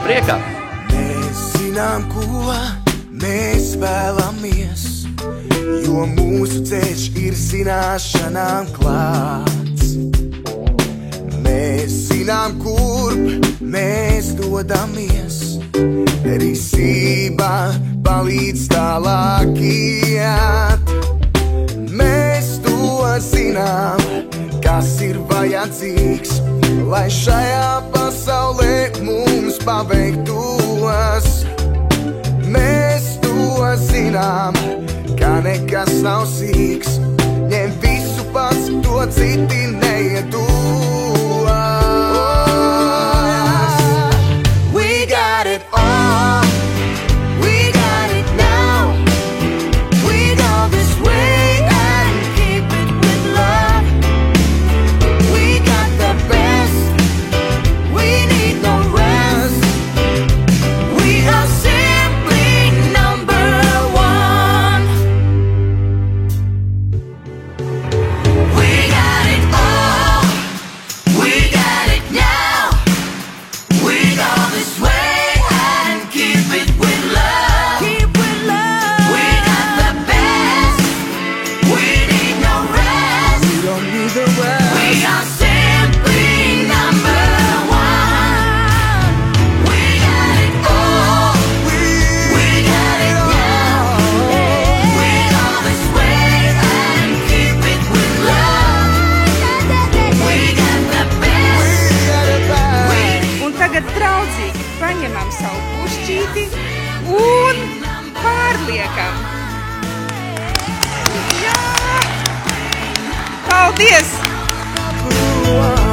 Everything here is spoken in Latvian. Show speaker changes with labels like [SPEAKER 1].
[SPEAKER 1] Priekā!
[SPEAKER 2] Mēs zinām, ko mēs vēlamies, jo mūsu ceļš ir zināšanām klāts. Mēs zinām, kurp mēs dodamies, risībā palīdz tālāk iet. Mēs to zinām, kas ir vajadzīgs, lai šajā pasaulē mums paveiktos. Mēs to zinām, ka nekas nav sīks, ņem visu pats, to citi neiedos. We got it all, we got it now. We go this way and keep it with love. We got the best, we need no rest. We are simply number one. We got it all, we got it now. We go this way and keep it with love. Keep with love. We got the best, we need no rest. We don't need the rest. We are simply number one. We got it all, we got it now. We go this way and keep it with love. We got the best,
[SPEAKER 3] Un tagad draudzīgi paņemam savu pušķīti un pārliekam. Jā! Paldies!
[SPEAKER 2] we